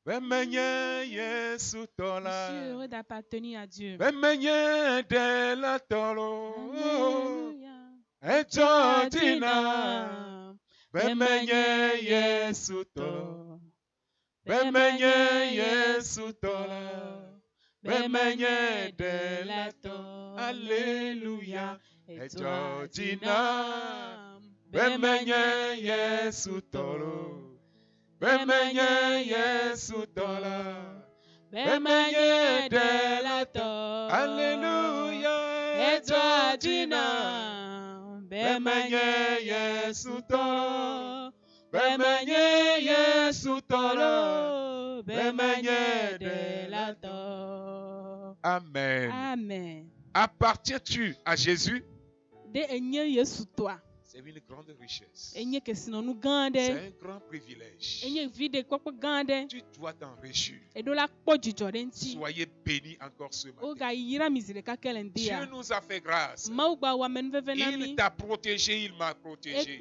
Je suis heureux d'appartenir à Dieu. Alléluia. Amen. Amen. Appartiens-tu à Jésus? C'est une grande richesse. C'est un grand privilège. Tu dois t'en réjouir. Soyez bénis encore ce matin. Dieu nous a fait grâce. Il t'a protégé, il m'a protégé.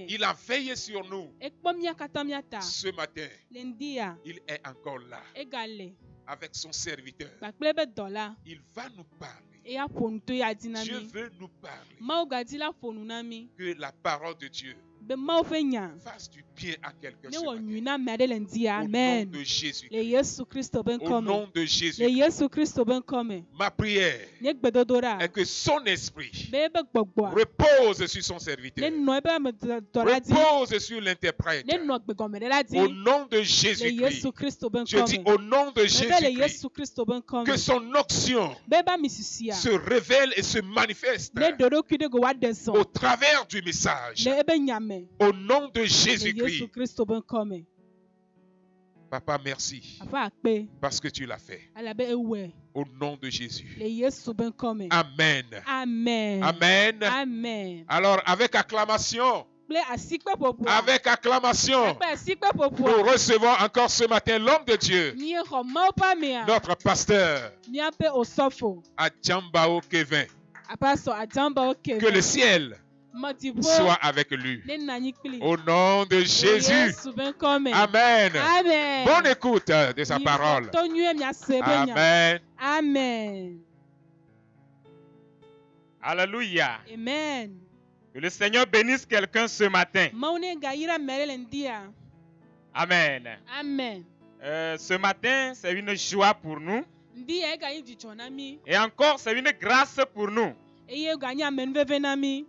Il a veillé sur nous. Ce matin, il est encore là avec son serviteur. Il va nous parler. Dieu veut nous parler. Que la parole de Dieu fasse du bien à quelqu'un ce matin. Au nom de Jésus-Christ. Au nom de Jésus-Christ. Ma prière est que son esprit repose sur son serviteur. Repose sur l'interprète. Au nom de Jésus-Christ. Je dis au nom de Jésus-Christ. Que son onction se révèle et se manifeste au travers du message. Au nom de Jésus-Christ. Papa, merci parce que tu l'as fait. Au nom de Jésus. Amen. Amen. Amen. Amen. Alors, avec acclamation, nous recevons encore ce matin l'homme de Dieu, notre pasteur, Adjambao Kevin. Que le ciel soit avec lui. Au nom de Jésus. Amen. Amen. Bonne écoute de sa parole. Amen. Amen. Alléluia. Amen. Que le Seigneur bénisse quelqu'un ce matin. Amen. Amen. Ce matin, c'est une joie pour nous. Et encore, c'est une grâce pour nous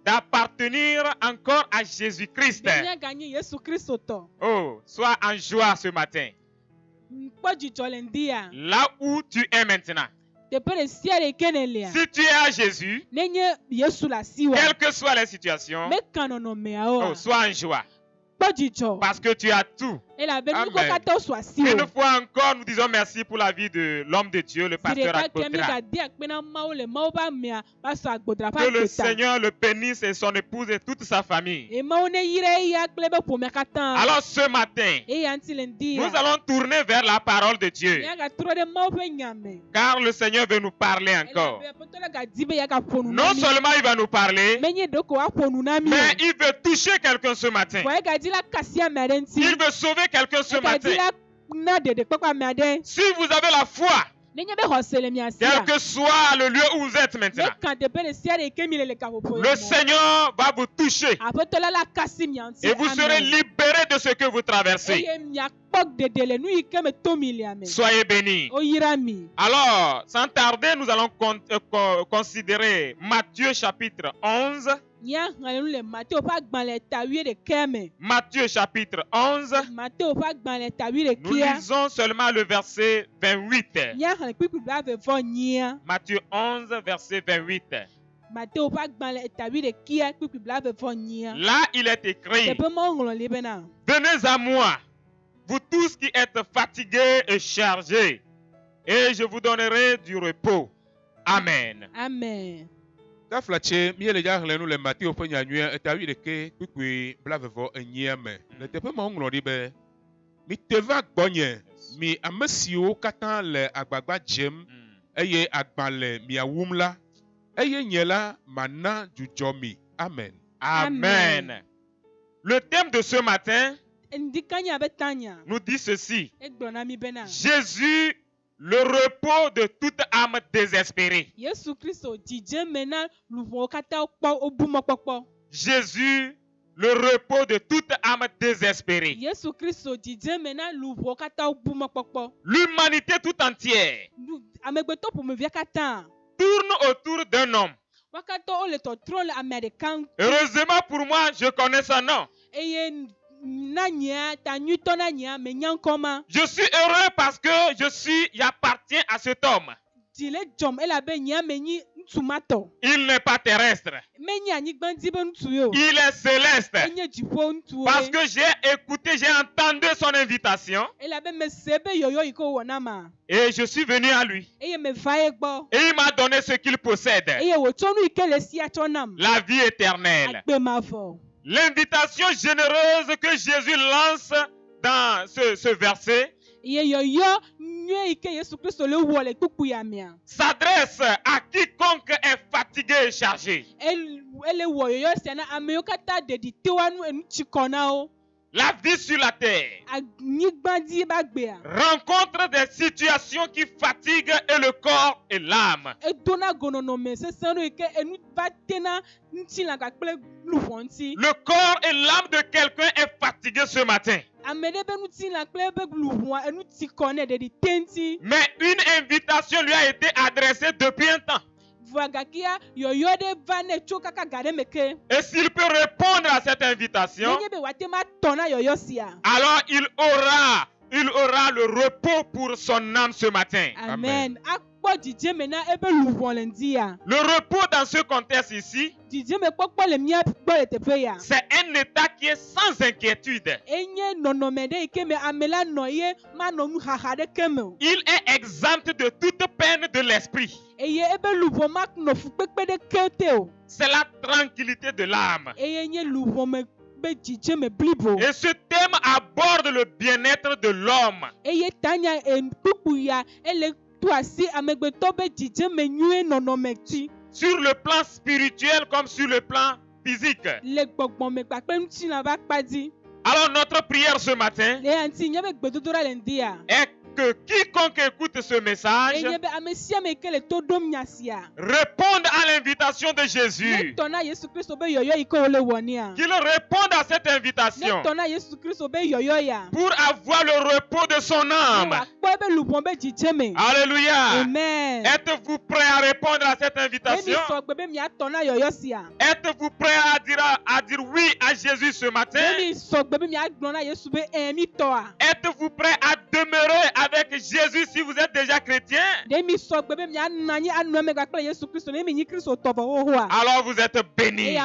d'appartenir encore à Jésus-Christ. Oh, sois en joie ce matin. Là où tu es maintenant. Si tu es à Jésus, quelle que soit la situation, oh, sois en joie. Parce que tu as tout. Amen. Une fois encore, nous disons merci pour la vie de l'homme de Dieu, le pasteur Agbodra. Que le Seigneur le bénisse et son épouse et toute sa famille. Alors ce matin, nous allons tourner vers la parole de Dieu. Car le Seigneur veut nous parler encore. Non seulement il va nous parler, mais il veut toucher quelqu'un ce matin. Il veut sauver quelqu'un ce matin. Si vous avez la foi, quel que soit le lieu où vous êtes maintenant, le Seigneur va vous toucher et vous serez libérés de ce que vous traversez. Soyez bénis. Alors, sans tarder, nous allons considérer Matthieu chapitre 11. Matthieu chapitre 11. Nous lisons seulement le verset 28. Matthieu 11, verset 28. Là, il est écrit: venez à moi, vous tous qui êtes fatigués et chargés, et je vous donnerai du repos. Amen. Amen. Taflache miele ja hlenu le Matthieu pe nyanyue etawi deke kpekpe blavevo enyia me. Le teƒe ma ŋlɔ ɖi be mi te va gbɔnye mi ame siwo katã le agbagba dzem eye agba le mia wum la eye nye la mana dzudzɔ mi. Amen. Amen. Le thème de ce matin, nous dit ceci. Jésus, le repos de toute âme désespérée. Jésus, le repos de toute âme désespérée. L'humanité tout entière tourne autour d'un homme. Heureusement pour moi, je connais son nom. Je suis heureux parce que j'appartiens à cet homme. Il n'est pas terrestre. Il est céleste. Parce que j'ai entendu son invitation. Et je suis venu à lui. Et il m'a donné ce qu'il possède. La vie éternelle. L'invitation généreuse que Jésus lance dans ce verset s'adresse à quiconque est fatigué et chargé. La vie sur la terre rencontre des situations qui fatiguent et le corps et l'âme. Le corps et l'âme de quelqu'un est fatigué ce matin. Mais une invitation lui a été adressée depuis un temps. Et s'il peut répondre à cette invitation, alors il aura le repos pour son âme ce matin. Amen. Le repos dans ce contexte ici, c'est un état qui est sans inquiétude. Il est exempt de toute peine de l'esprit. C'est la tranquillité de l'âme. Et ce thème aborde le bien-être de l'homme. Sur le plan spirituel comme sur le plan physique. Alors notre prière ce matin est que quiconque écoute ce message réponde à l'invitation de Jésus. Qu'il réponde à cette invitation pour avoir le repos de son âme. Alléluia. Amen. Êtes-vous prêt à répondre à cette invitation? Êtes-vous prêt à dire oui à Jésus ce matin? Êtes-vous prêt à demeurer avec Jésus si vous êtes déjà chrétien? Alors vous êtes bénis.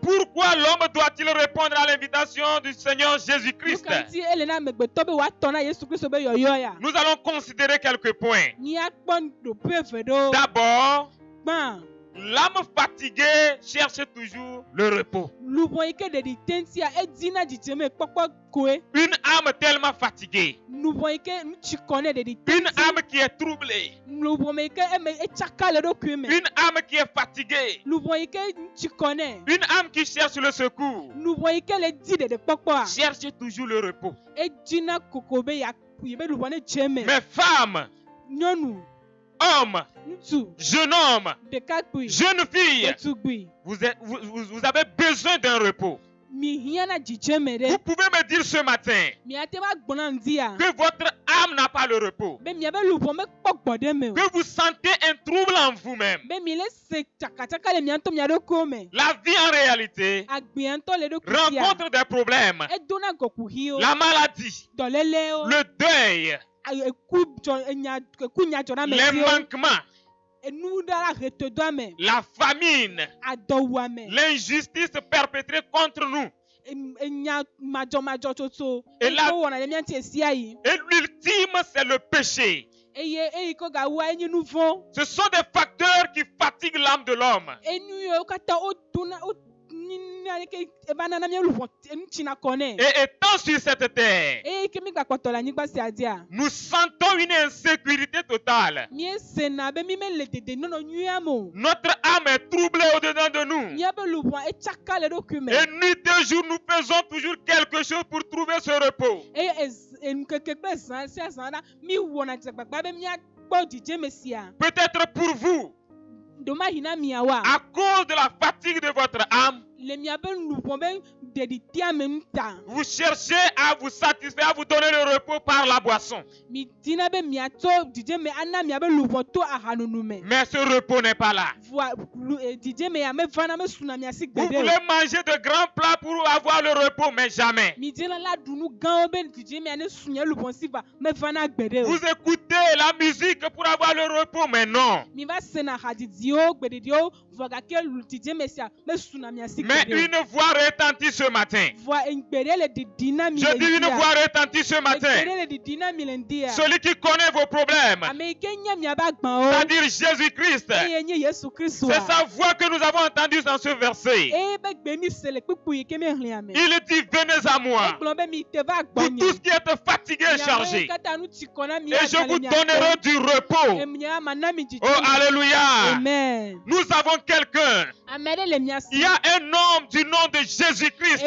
Pourquoi l'homme doit-il répondre à l'invitation du Seigneur Jésus-Christ? Nous allons considérer quelques points. D'abord, l'âme fatiguée cherche toujours le repos. Une âme tellement fatiguée. Une âme qui est troublée. Une âme qui est fatiguée. Une âme qui cherche le secours. Cherche toujours le repos. Mais femmes, hommes, jeune homme, jeune fille, vous avez besoin d'un repos. Vous pouvez me dire ce matin que votre âme n'a pas le repos, que vous sentez un trouble en vous-même. La vie en réalité rencontre des problèmes, la maladie, le deuil, les manquements, la famine, l'injustice perpétrée contre nous. Et l'ultime, c'est le péché. Ce sont des facteurs qui fatiguent l'âme de l'homme. Et étant sur cette terre, nous sentons une insécurité totale. Notre âme est troublée au-dedans de nous. Et nuit et jour, nous faisons toujours quelque chose pour trouver ce repos. Peut-être pour vous, à cause de la fatigue de votre âme, vous cherchez à vous satisfaire, à vous donner le repos par la boisson. Mais ce repos n'est pas là. Vous voulez manger de grands plats pour avoir le repos, mais jamais. Vous écoutez la musique pour avoir le repos, mais non. Mais une voix retentit ce matin. Je dis une voix retentit ce matin. Celui qui connaît vos problèmes, c'est-à-dire Jésus-Christ. C'est sa voix que nous avons entendue dans ce verset. Il dit, venez à moi, vous tous qui êtes fatigués et chargés, et je vous donnerai du repos. Oh, alléluia. Amen. Nous avons quelqu'un. Il y a un homme du nom de Jésus-Christ.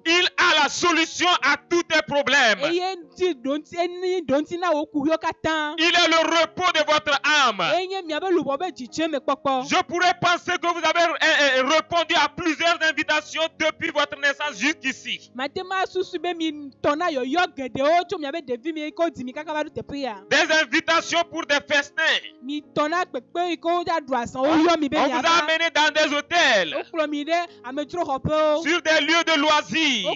Il a la solution à tous tes problèmes. Il est le repos de votre âme. Je pourrais penser que vous avez répondu à plusieurs invitations depuis votre naissance jusqu'ici. Des invitations pour des festins. On vous a amené dans des hôtels, sur des lieux de loisirs.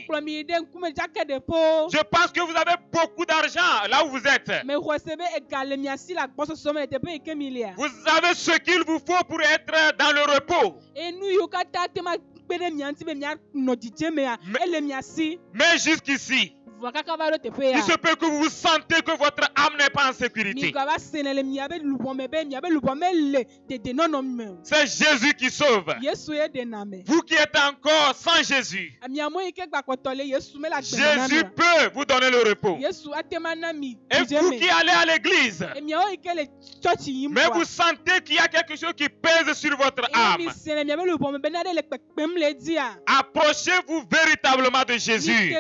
Je pense que vous avez beaucoup d'argent là où vous êtes. Vous avez ce qu'il vous faut pour être dans le repos. Mais jusqu'ici, il se peut que vous sentez que votre âme n'est pas en sécurité. C'est Jésus qui sauve. Vous qui êtes encore sans Jésus, Jésus peut vous donner le repos. Et vous qui allez à l'église, mais vous sentez qu'il y a quelque chose qui pèse sur votre âme, approchez-vous véritablement de Jésus.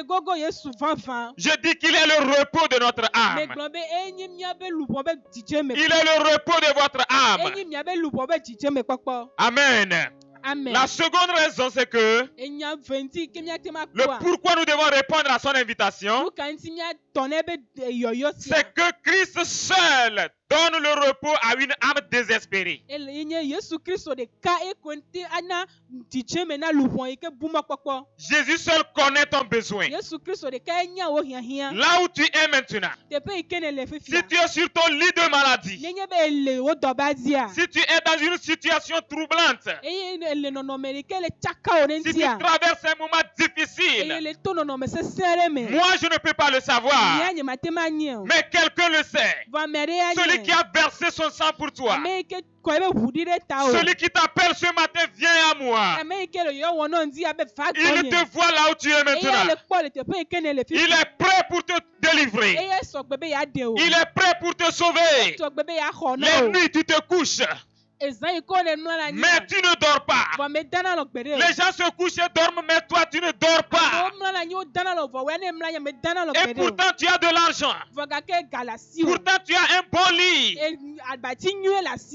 Je dis qu'il est le repos de notre âme. Il est le repos de votre âme. Amen. Amen. La seconde raison, c'est que le pourquoi nous devons répondre à son invitation, c'est que Christ seul donne le repos à une âme désespérée. Jésus seul connaît ton besoin. Là où tu es maintenant, si tu es sur ton lit de maladie, si tu es dans une situation troublante, si tu traverses un moment difficile, moi je ne peux pas le savoir, mais quelqu'un le sait. Celui qui a versé son sang pour toi, celui qui t'appelle ce matin, viens à moi. Il te voit là où tu es maintenant. Il est prêt pour te délivrer. Il est prêt pour te sauver. Les nuits tu te couches, mais tu ne dors pas. Les gens se couchent et dorment, mais toi tu ne dors pas. Et pourtant tu as de l'argent. Pourtant tu as un bon lit.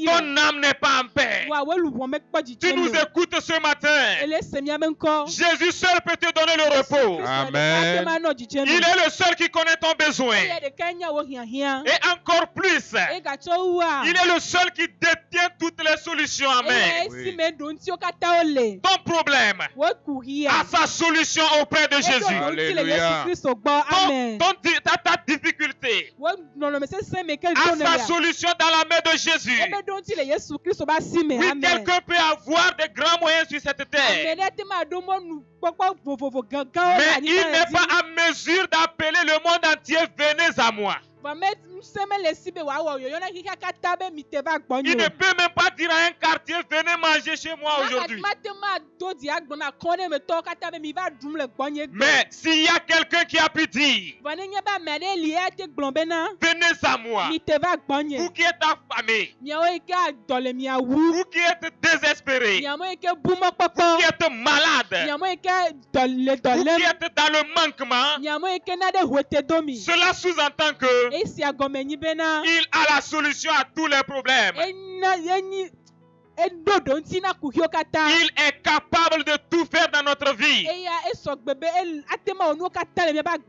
Ton âme n'est pas en paix. Tu nous écoutes ce matin. Jésus seul peut te donner le repos. Amen. Il est le seul qui connaît ton besoin. Et encore plus, il est le seul qui détient toutes les solutions. Amen. Oui. Ton problème a sa solution auprès de Jésus. Alléluia. Ta difficulté a sa solution dans la main de Jésus. Oui, quelqu'un peut avoir de grands moyens sur cette terre, mais il n'est pas en mesure d'appeler le monde entier, venez à moi. Il ne peut même pas dire à un quartier, venez manger chez moi aujourd'hui. Mais s'il y a quelqu'un qui a pu dire, venez à moi, vous qui êtes affamés, vous qui êtes désespérés, vous qui êtes malades, vous qui êtes dans le manquement, cela sous-entend que il a la solution à tous les problèmes. Il est capable de tout faire dans notre vie.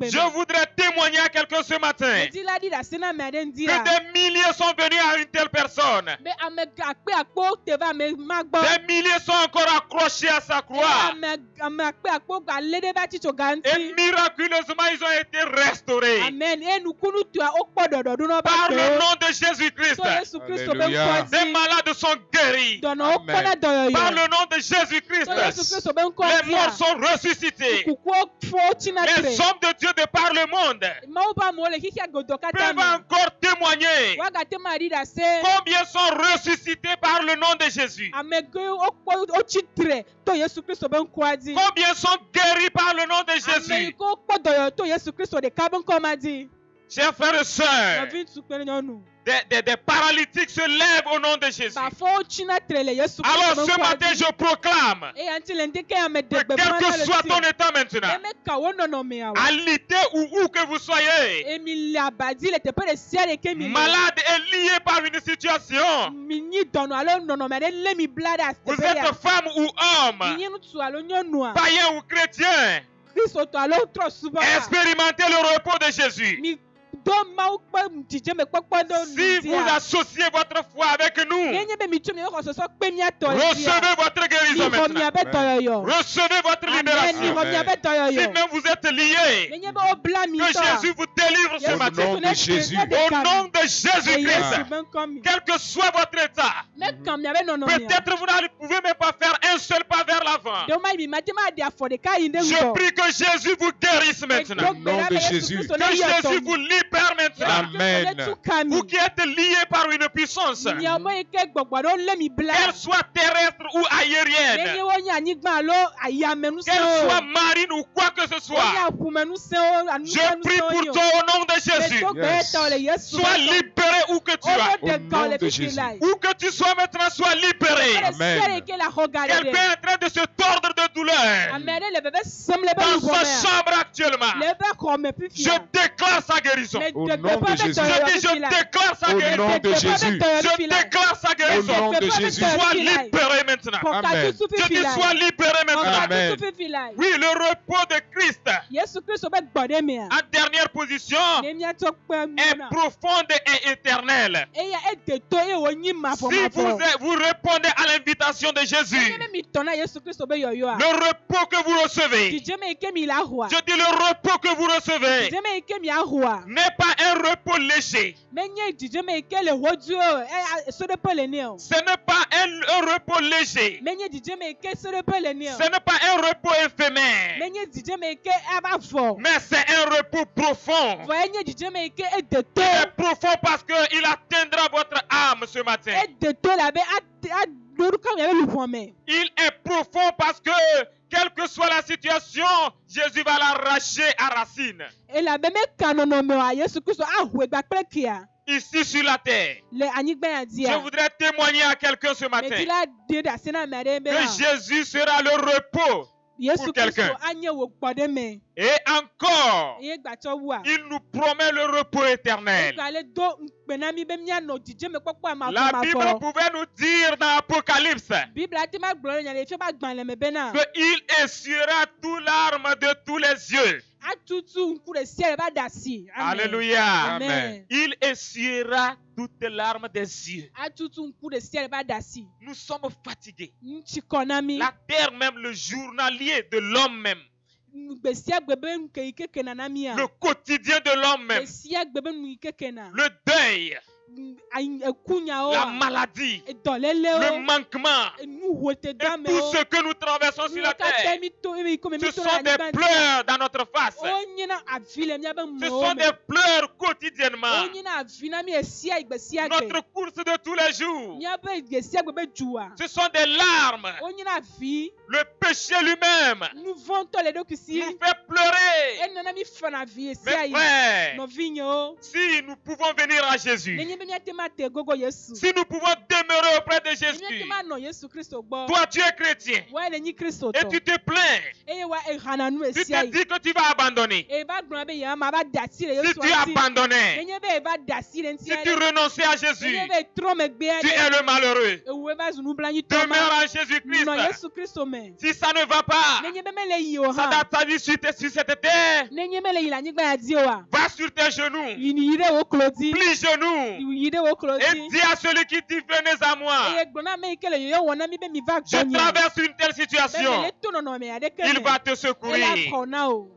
Je voudrais témoigner à quelqu'un ce matin que des milliers sont venus à une telle personne. Des milliers sont encore accrochés à sa croix. Et miraculeusement, ils ont été restaurés. Par le nom de Jésus-Christ, des malades sont guéris. Par le nom de Jésus-Christ, les morts sont ressuscités. Les hommes de Dieu de par le monde peuvent encore témoigner combien sont ressuscités par le nom de Jésus. Combien sont guéris par le nom de Jésus. Chers frères et sœurs, des paralytiques se lèvent au nom de Jésus. Alors ce matin, je proclame que quel que soit ton état maintenant, à l'été ou où que vous soyez, malade et lié par une situation, vous êtes femme ou homme, païen ou chrétien, expérimentez le repos de Jésus. Si vous associez votre foi avec nous, recevez votre guérison maintenant. Recevez votre libération. Si même vous êtes liés, que Jésus vous délivre ce matin. Au nom de Jésus-Christ, quel que soit votre état, peut-être vous ne pouvez même pas faire un seul pas vers l'avant. Je prie que Jésus vous guérisse maintenant. Au nom de Jésus. Que Jésus vous libère maintenant. Amen. Vous qui êtes liés par une puissance, qu'elle soit terrestre ou aérienne, qu'elle soit marine ou quoi que ce soit, je prie pour toi au nom de Jésus. Sois libéré où que tu as. Au nom de Jésus. Où que tu sois maintenant, sois libéré. Amen. Quelqu'un est en train de se tordre de douleur dans sa chambre actuellement. Je déclare sa guérison. Au nom de Jésus. Je déclare sa Au guérison. nom de Jésus. Je déclare sa guérison. Au nom de Jésus. Sois libéré maintenant. Amen. Je dis sois libéré maintenant. Amen. Oui, le repos de Christ en dernière position est profonde et éternelle. Si vous répondez à l'invitation de Jésus, le repos que vous recevez, je dis le repos que vous recevez n'est pas un repos léger. Ce n'est pas un repos léger. Ce n'est pas un repos éphémère. Mais c'est un repos profond. Il est profond parce qu'il atteindra votre âme ce matin. Il est profond parce que, quelle que soit la situation, Jésus va l'arracher à racine. Ici sur la terre. Je voudrais témoigner à quelqu'un ce matin que Jésus sera le repos pour quelqu'un. Et encore, il nous promet le repos éternel. La Bible pouvait nous dire dans Apocalypse qu'il essuiera tout larmes de tous les yeux. Alléluia. Amen. Il essuiera toutes les larmes des yeux. Nous sommes fatigués. La terre même, le journalier de l'homme même. Le quotidien de l'homme même. Le deuil. la maladie, le manquement, et tout ce que nous traversons sur la terre. Ce sont des pleurs dans notre face. Ce sont des pleurs quotidiennement. Notre course de tous les jours. Ce sont des larmes. Le péché lui-même nous fait pleurer. Mes frères, si nous pouvons venir à Jésus, si nous pouvons demeurer auprès de Jésus, toi tu es chrétien et tu te plains, tu te dis que tu vas abandonner. Si tu abandonnais, si tu renonçais à Jésus, tu es le malheureux. Demeure en Jésus-Christ. Si ça ne va pas, ça dans ta vie sur cette terre, va sur tes genoux, plie genoux et dis à celui qui dit venez à moi. Je traverse une telle situation. Il va te secourir.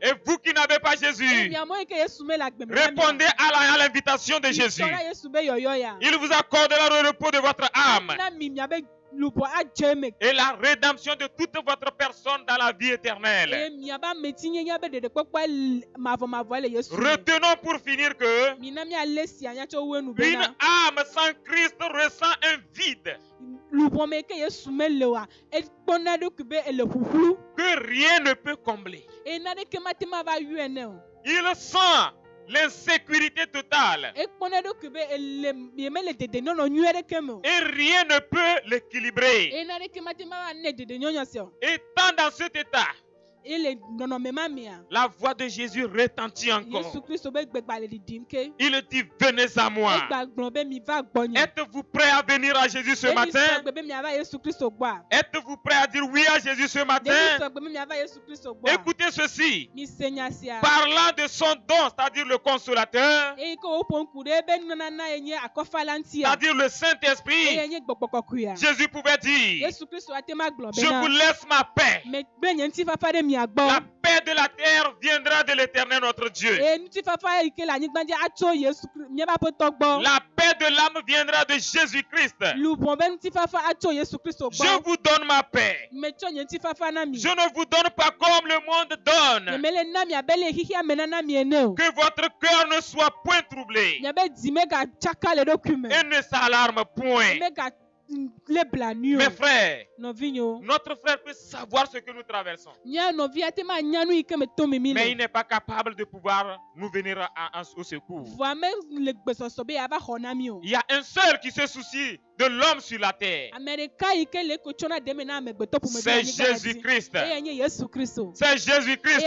Et vous qui n'avez pas Jésus, répondez à l'invitation de Jésus. Il vous accordera le repos de votre âme et la rédemption de toute votre personne dans la vie éternelle. Retenons pour finir que une âme sans Christ ressent un vide que rien ne peut combler. Il sent l'insécurité totale et rien ne peut l'équilibrer. Étant dans cet état, la voix de Jésus retentit encore. Il dit venez à moi. Êtes-vous prêt à venir à Jésus ce matin? Êtes-vous prêt à dire oui à Jésus ce matin? Écoutez ceci. Parlant de son don, c'est-à-dire le consolateur, c'est-à-dire le Saint-Esprit, Jésus pouvait dire je vous laisse ma paix. La paix de la terre viendra de l'Éternel notre Dieu. La paix de l'âme viendra de Jésus-Christ. Je vous donne ma paix. Je ne vous donne pas comme le monde donne. Que votre cœur ne soit point troublé et ne s'alarme point. Mes frères, notre frère peut savoir ce que nous traversons, mais il n'est pas capable de pouvoir nous venir au secours. Il y a un seul qui se soucie de l'homme sur la terre. C'est Jésus-Christ. C'est Jésus-Christ.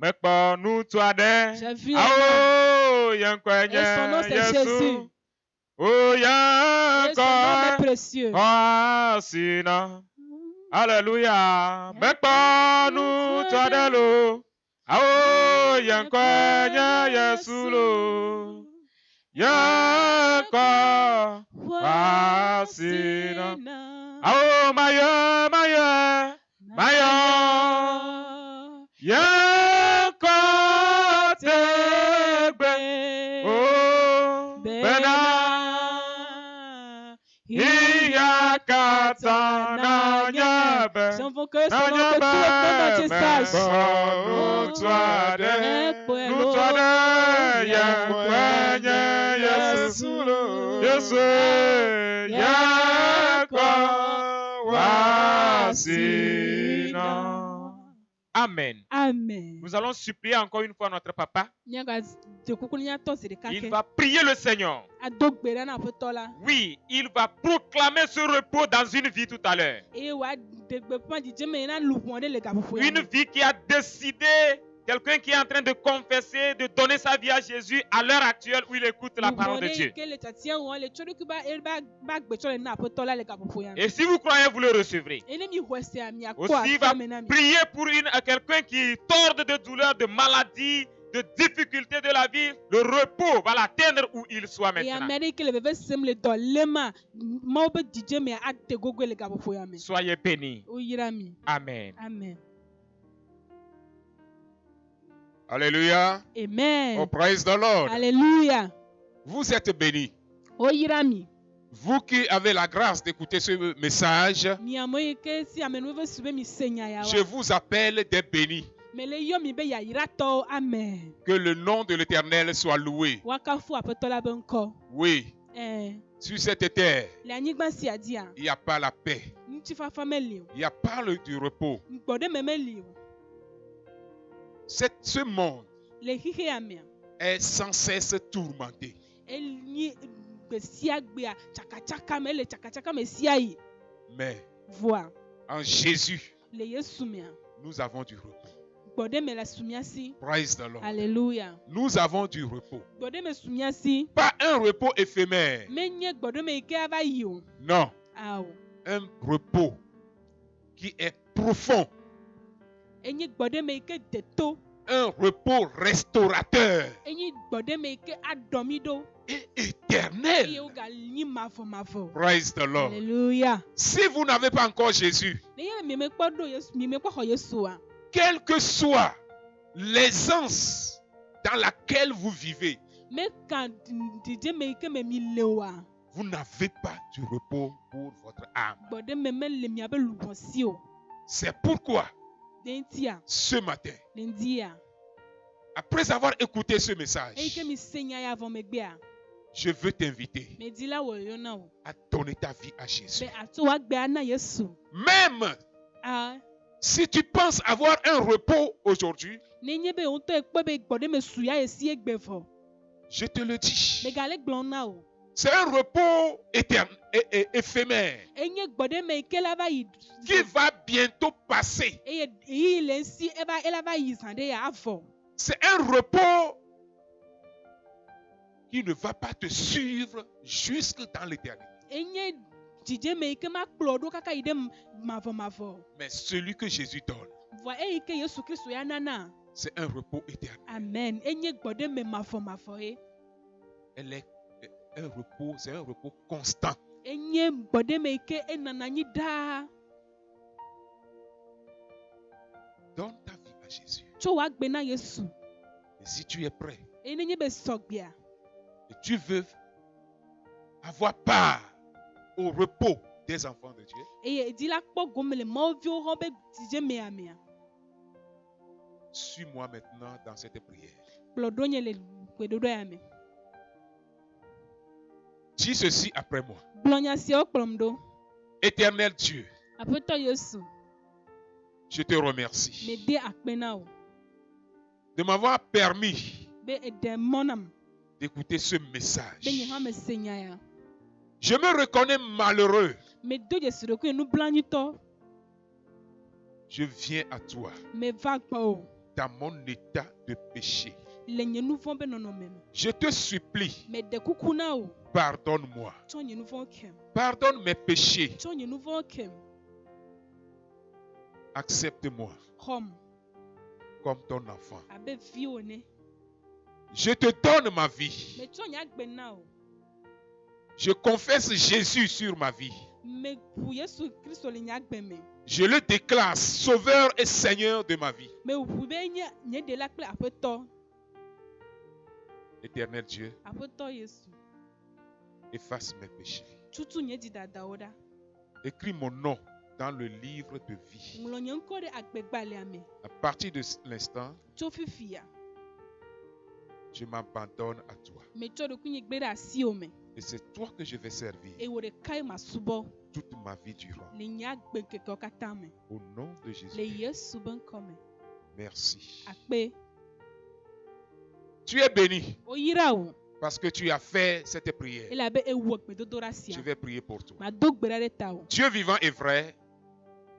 Mais quand nous toi des, oh, y a quoi, son nom c'est Jésus. Oh, et son nom est précieux. Alléluia. Mais quand nous toi de l'eau, oh, y a quoi, y a sous l'eau. Ya quoi, fascina. Oh, Maya. Ya quoi, te oh, bena. Ya katana nyabe. Si on veut que son nom que tout le monde entier sache. Nous toi de, ya kwenye Yesu, ya kwa wasina. Amen. Amen. Nous allons supplier encore une fois notre papa. Il va prier le Seigneur. Oui, il va proclamer ce repos dans une vie tout à l'heure. Une vie qui a décidé, quelqu'un qui est en train de confesser, de donner sa vie à Jésus à l'heure actuelle où il écoute la parole de Dieu. Et si vous croyez, vous le recevrez. Aussi, il va prier pour quelqu'un qui torde de douleur, de maladie, de difficultés de la vie. Le repos va l'atteindre où il soit maintenant. Soyez bénis. Amen. Amen. Alléluia. Amen. Oh, praise the Lord. Alléluia. Vous êtes bénis. Oyirami. Vous qui avez la grâce d'écouter ce message, je vous appelle des bénis. Que le nom de l'Éternel soit loué. Oui. Sur cette terre, il n'y a pas la paix. Il n'y a pas du repos. Ce monde est sans cesse tourmenté. Mais en Jésus, nous avons du repos. Praise the Lord. Alléluia. Nous avons du repos. Pas un repos éphémère. Non. Un repos qui est profond. Un repos restaurateur et éternel. Praise the Lord. Alléluia. Si vous n'avez pas encore Jésus, quelle que soit l'aisance dans laquelle vous vivez, vous n'avez pas du repos pour votre âme. C'est pourquoi ce matin, après avoir écouté ce message, je veux t'inviter à donner ta vie à Jésus. Même si tu penses avoir un repos aujourd'hui, je te le dis, c'est un repos éphémère qui va bientôt passer. C'est un repos qui ne va pas te suivre jusque dans l'éternité. Mais celui que Jésus donne, c'est un repos éternel. Amen. C'est un repos constant. Donne ta vie à Jésus. Et si tu es prêt, et tu veux avoir part au repos des enfants de Dieu, suis-moi maintenant dans cette prière. Dis ceci après moi. Éternel Dieu, je te remercie de m'avoir permis d'écouter ce message. Je me reconnais malheureux. Je viens à toi dans mon état de péché. Je te supplie, pardonne-moi. Pardonne mes péchés. Accepte-moi comme ton enfant. Je te donne ma vie. Je confesse Jésus sur ma vie. Je le déclare sauveur et seigneur de ma vie. Éternel Dieu, efface mes péchés. Écris mon nom dans le livre de vie. À partir de l'instant, je m'abandonne à toi. Et c'est toi que je vais servir toute ma vie durant. Au nom de Jésus. Merci. Tu es béni parce que tu as fait cette prière. Je vais prier pour toi. Dieu vivant est vrai.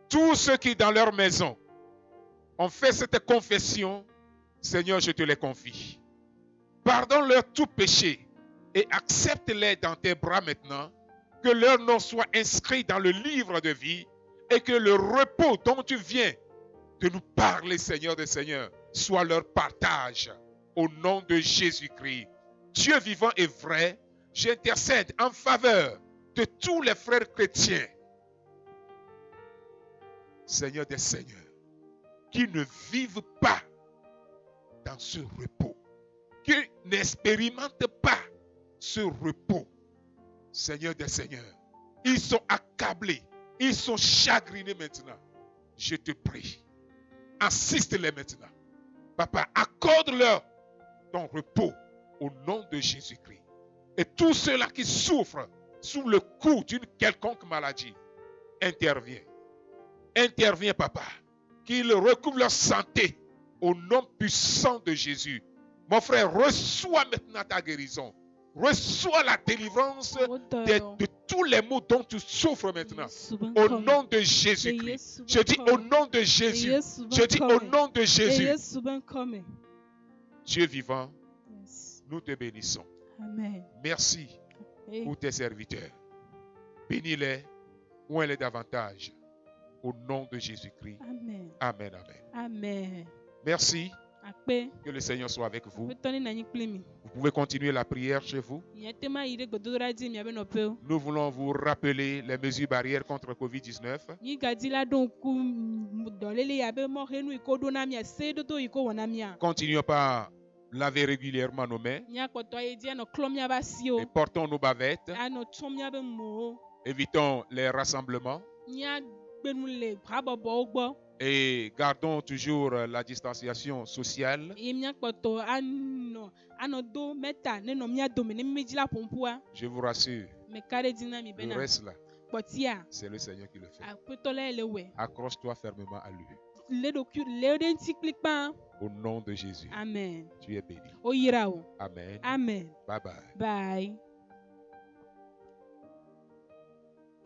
Tous ceux qui dans leur maison ont fait cette confession, Seigneur, je te les confie. Pardonne-leur tout péché et accepte-les dans tes bras maintenant, que leur nom soit inscrit dans le livre de vie et que le repos dont tu viens de nous parler, Seigneur des Seigneurs, soit leur partage au nom de Jésus-Christ. Dieu vivant et vrai, j'intercède en faveur de tous les frères chrétiens, Seigneur des Seigneurs, qui ne vivent pas dans ce repos, qui n'expérimentent pas ce repos, Seigneur des Seigneurs. Ils sont accablés, ils sont chagrinés maintenant. Je te prie, assiste-les maintenant. Papa, accorde-leur ton repos au nom de Jésus-Christ. Et tous ceux-là qui souffrent sous le coup d'une quelconque maladie, interviens. Interviens, Papa. Qu'ils recouvrent leur santé au nom puissant de Jésus. Mon frère, reçois maintenant ta guérison. Reçois la délivrance de tous les maux dont tu souffres maintenant. Au nom de Jésus-Christ. Je dis au nom de Jésus. Je dis au nom de Jésus. Dieu vivant, nous te bénissons. Amen. Merci pour tes serviteurs. Bénis-les où elle est davantage. Au nom de Jésus-Christ. Amen. Amen. Amen. Amen. Merci. Que le Seigneur soit avec vous. Vous pouvez continuer la prière chez vous. Nous voulons vous rappeler les mesures barrières contre Covid-19. Continuons par laver régulièrement nos mains. Et portons nos bavettes. Évitons les rassemblements. Et gardons toujours la distanciation sociale. Je vous rassure, le reste là, c'est le Seigneur qui le fait. Accroche-toi fermement à lui. Au nom de Jésus. Amen. Tu es béni. Amen. Amen. Amen. Bye bye. Bye.